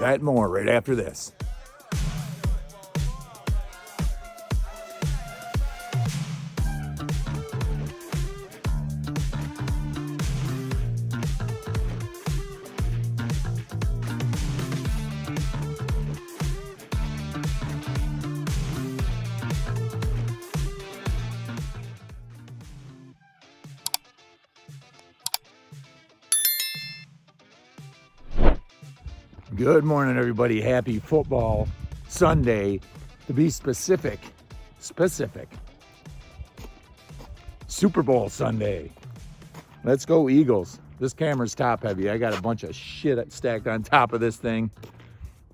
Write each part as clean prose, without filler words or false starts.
That and more right after this. Good morning, everybody. Happy football Sunday. To be specific. Super Bowl Sunday. Let's go Eagles. This camera's top heavy. I got a bunch of shit stacked on top of this thing.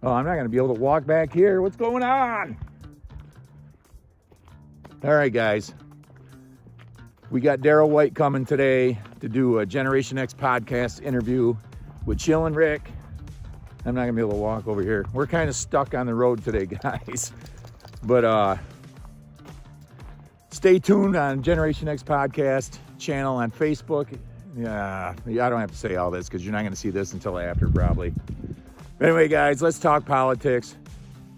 Oh, I'm not going to be able to walk back here. What's going on? All right, guys. We got Daryl White coming today to do a Generation X podcast interview with Chill and Rick. I'm not gonna be able to walk over here. We're kind of stuck on the road today, guys. But stay tuned on Generation X podcast channel on Facebook. Yeah, I don't have to say all this because you're not gonna see this until after probably. But anyway, guys, let's talk politics.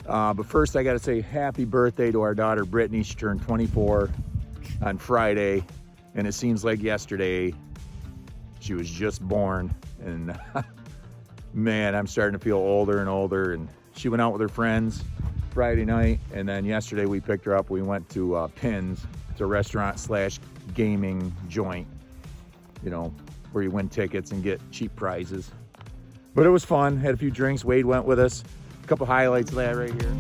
But first I gotta say happy birthday to our daughter Brittany. She turned 24 on Friday, and it seems like yesterday she was just born. And man, I'm starting to feel older and older. And she went out with her friends Friday night, and then yesterday we picked her up. We went to Pins. It's a restaurant slash gaming joint, you know, where you win tickets and get cheap prizes. But it was fun. Had a few drinks. Wade went with us. A couple highlights of that right here.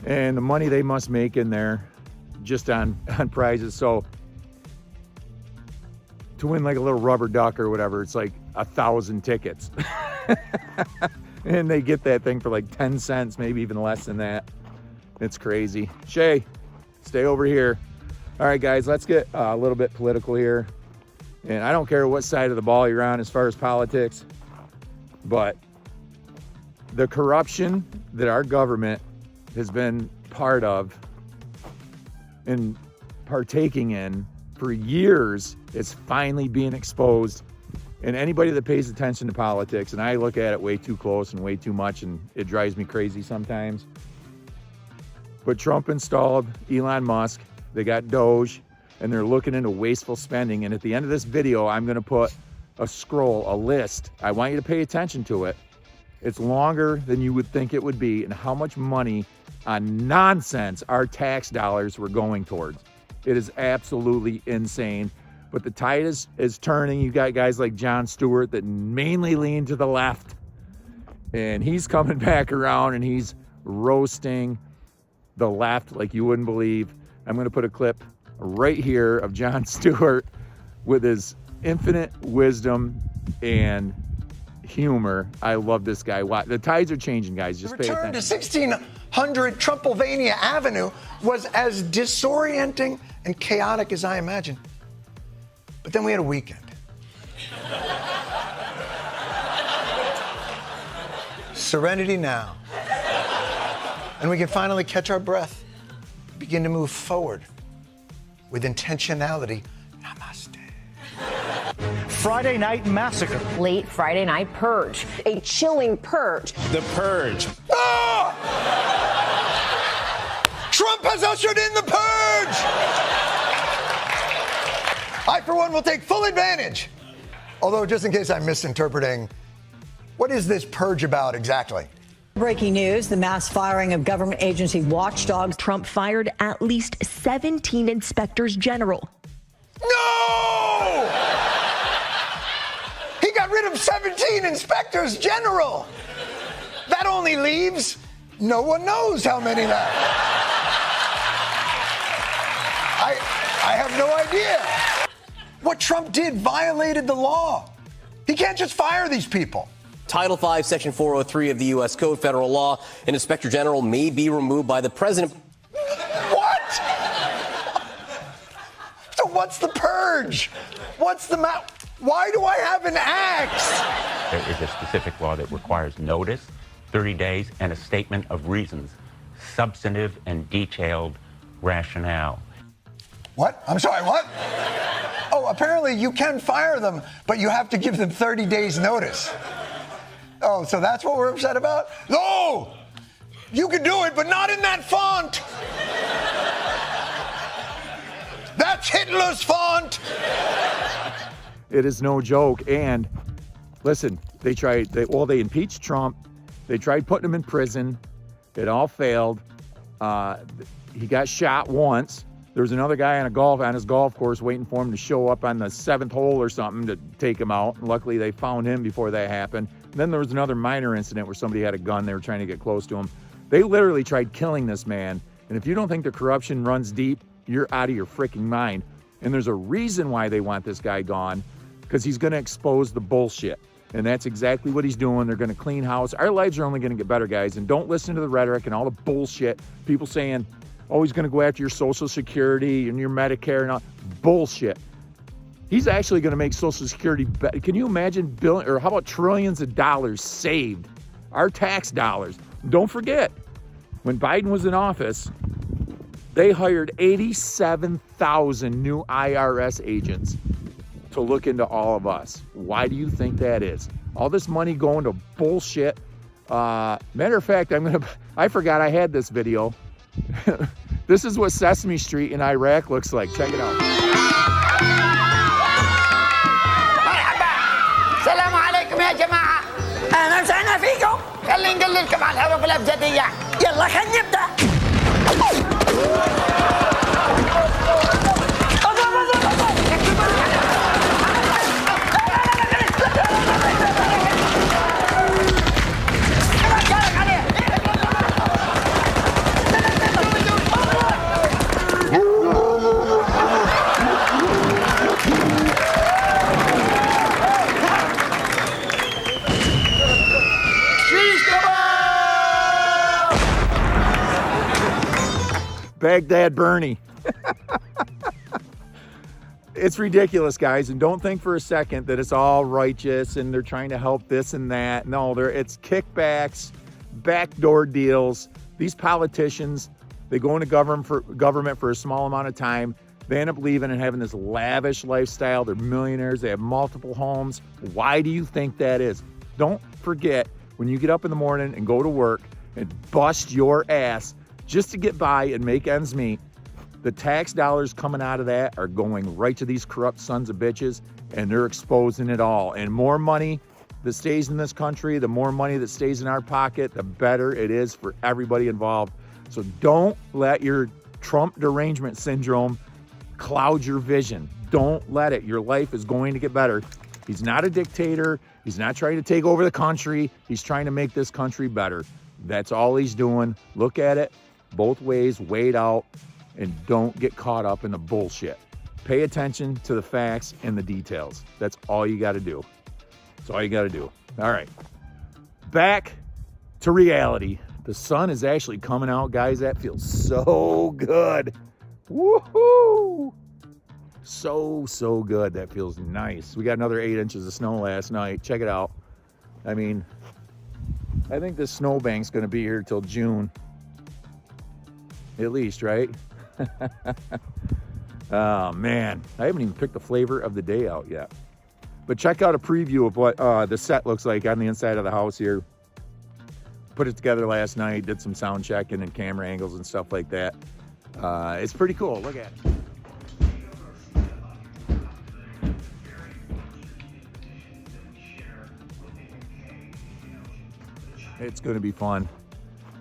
And the money they must make in there just on prizes. So to win like a little rubber duck or whatever, it's like 1,000 tickets. And they get that thing for like 10 cents, maybe even less than that. It's crazy. Shay, stay over here. All right, guys, let's get a little bit political here. And I don't care what side of the ball you're on as far as politics, but the corruption that our government has been part of and partaking in for years is finally being exposed. And anybody that pays attention to politics, and I look at it way too close and way too much, and it drives me crazy sometimes. But Trump installed Elon Musk, they got Doge, and they're looking into wasteful spending. And at the end of this video, I'm gonna put a list. I want you to pay attention to it. It's longer than you would think it would be, and how much money on nonsense our tax dollars were going towards. It is absolutely insane. But the tide is turning. You got guys like Jon Stewart that mainly lean to the left, and he's coming back around and he's roasting the left like you wouldn't believe. I'm going to put a clip right here of Jon Stewart with his infinite wisdom and humor. I love this guy. The tides are changing, guys. Just pay attention. The return to 1600 Trumplevania Avenue was as disorienting and chaotic as I imagined. But then we had a weekend. Serenity now. And we can finally catch our breath, begin to move forward with intentionality. Namaste. Friday night massacre. Late Friday night purge. A chilling purge. The purge. Ah! Trump has ushered in the purge! I, for one, will take full advantage. Although, just in case I'm misinterpreting, what is this purge about exactly? Breaking news, the mass firing of government agency watchdogs. Trump fired at least 17 inspectors general. No! He got rid of 17 inspectors general. That only leaves no one knows how many left. I have no idea. What Trump did violated the law. He can't just fire these people. Title V, Section 403 of the U.S. Code, federal law, an inspector general may be removed by the president. What? So what's the purge? What's the Why do I have an axe? There is a specific law that requires notice, 30 days, and a statement of reasons, substantive and detailed rationale. What? I'm sorry, what? Oh, apparently you can fire them, but you have to give them 30 days notice. Oh, so that's what we're upset about? No! You can do it, but not in that font! That's Hitler's font! It is no joke. And listen, they impeached Trump. They tried putting him in prison. It all failed. He got shot once. There was another guy on his golf course waiting for him to show up on the 7th hole or something to take him out. Luckily, they found him before that happened. And then there was another minor incident where somebody had a gun. They were trying to get close to him. They literally tried killing this man. And if you don't think the corruption runs deep, you're out of your freaking mind. And there's a reason why they want this guy gone, because he's going to expose the bullshit. And that's exactly what he's doing. They're going to clean house. Our lives are only going to get better, guys. And don't listen to the rhetoric and all the bullshit. People saying, oh, he's going to go after your Social Security and your Medicare and all. Bullshit. He's actually going to make Social Security better. Can you imagine billion, or how about trillions of dollars saved? Our tax dollars. Don't forget, when Biden was in office, they hired 87,000 new IRS agents to look into all of us. Why do you think that is? All this money going to bullshit. Matter of fact, I forgot I had this video. This is what Sesame Street in Iraq looks like. Check it out. السلام عليكم يا جماعة. أهلا وسهلا فيكم. خلينا نقول لكم على الحروف الأبجدية. يلا خلينا نبدأ. Baghdad Bernie. It's ridiculous, guys, and don't think for a second that it's all righteous and they're trying to help this and that. No, it's kickbacks, backdoor deals. These politicians, they go into government for a small amount of time. They end up leaving and having this lavish lifestyle. They're millionaires. They have multiple homes. Why do you think that is? Don't forget, when you get up in the morning and go to work and bust your ass just to get by and make ends meet, the tax dollars coming out of that are going right to these corrupt sons of bitches, and they're exposing it all. And more money that stays in this country, the more money that stays in our pocket, the better it is for everybody involved. So don't let your Trump derangement syndrome cloud your vision. Don't let it. Your life is going to get better. He's not a dictator. He's not trying to take over the country. He's trying to make this country better. That's all he's doing. Look at it both ways, weigh it out, and don't get caught up in the bullshit. Pay attention to the facts and the details. That's all you got to do. That's all you got to do. All right. Back to reality. The sun is actually coming out, guys. That feels so good. Woohoo! So good. That feels nice. We got another 8 inches of snow last night. Check it out. I mean, I think this snowbank's going to be here till June. At least, right? Oh, man. I haven't even picked the flavor of the day out yet. But check out a preview of what the set looks like on the inside of the house here. Put it together last night, did some sound checking and camera angles and stuff like that. It's pretty cool. Look at it. It's going to be fun.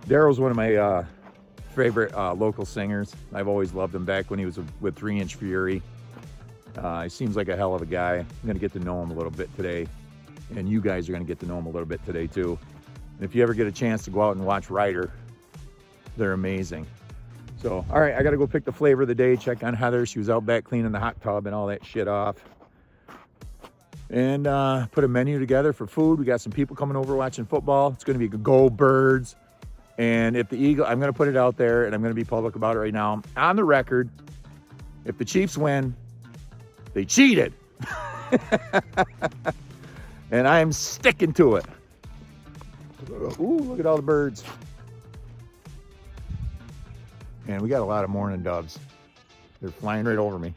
Daryl's one of my favorite local singers. I've always loved him back when he was with 3-Inch Fury. He seems like a hell of a guy. I'm going to get to know him a little bit today. And you guys are going to get to know him a little bit today too. And if you ever get a chance to go out and watch Ryder, they're amazing. So, all right, I got to go pick the flavor of the day, check on Heather. She was out back cleaning the hot tub and all that shit off. And put a menu together for food. We got some people coming over watching football. It's going to be Go Birds. And if the Eagle, I'm going to put it out there and I'm going to be public about it right now. On the record, if the Chiefs win, they cheated. And I am sticking to it. Ooh, look at all the birds. And we got a lot of mourning doves. They're flying right over me.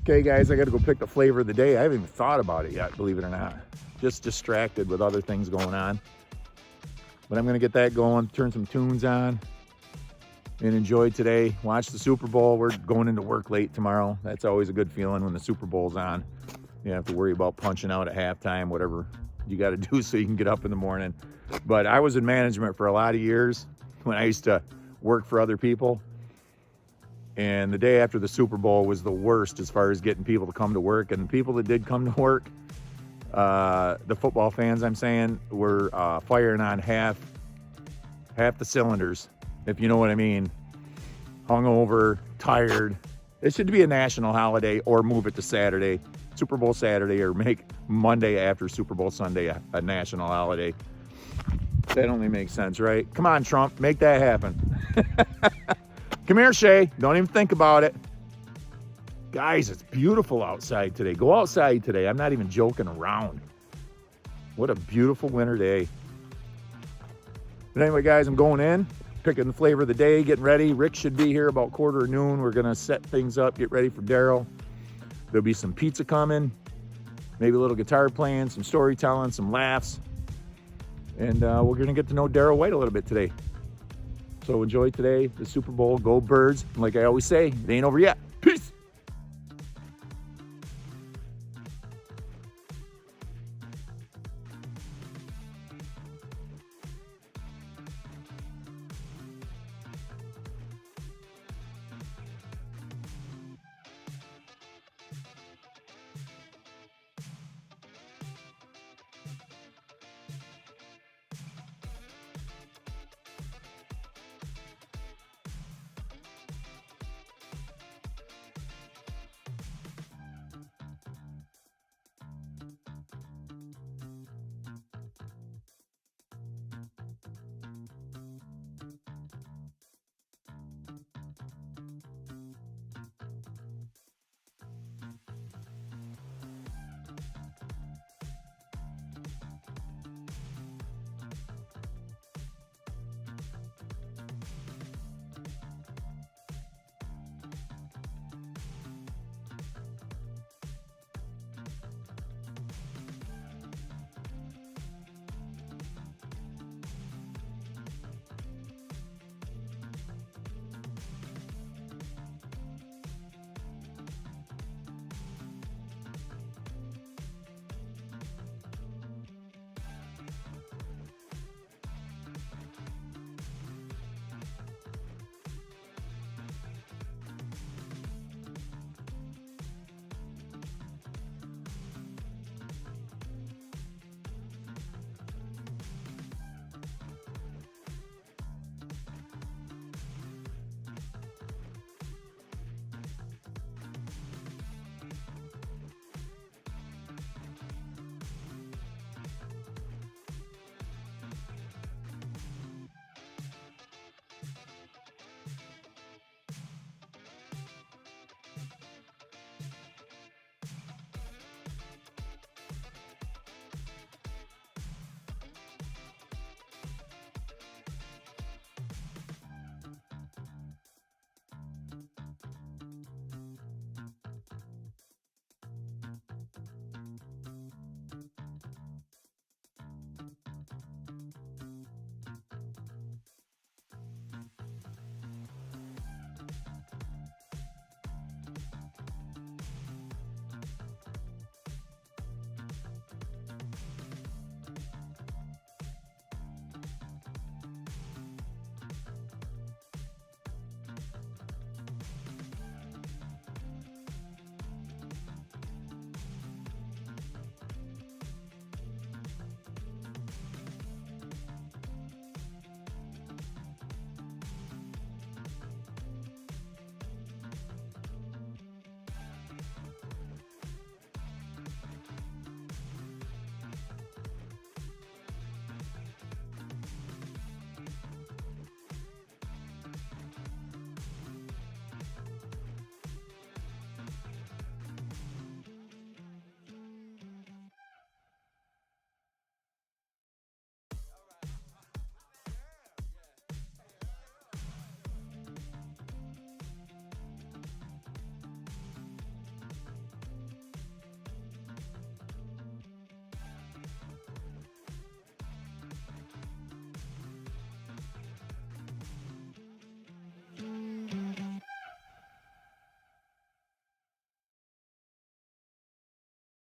Okay, guys, I got to go pick the flavor of the day. I haven't even thought about it yet, believe it or not. Just distracted with other things going on. But I'm going to get that going, turn some tunes on, and enjoy today. Watch the Super Bowl. We're going into work late tomorrow. That's always a good feeling when the Super Bowl's on. You don't have to worry about punching out at halftime, whatever you got to do so you can get up in the morning. But I was in management for a lot of years when I used to work for other people. And the day after the Super Bowl was the worst as far as getting people to come to work. And the people that did come to work, the football fans, I'm saying, were firing on half the cylinders, if you know what I mean. Hungover, tired. It should be a national holiday or move it to Saturday, Super Bowl Saturday, or make Monday after Super Bowl Sunday a national holiday. That only makes sense, right? Come on, Trump, make that happen. Come here, Shay. Don't even think about it. Guys, it's beautiful outside today. Go outside today. I'm not even joking around. What a beautiful winter day. But anyway, guys, I'm going in, picking the flavor of the day, getting ready. Rick should be here about 12:45. We're going to set things up, get ready for Daryl. There'll be some pizza coming, maybe a little guitar playing, some storytelling, some laughs. And we're going to get to know Daryl White a little bit today. So enjoy today, the Super Bowl. Go Birds. And like I always say, it ain't over yet.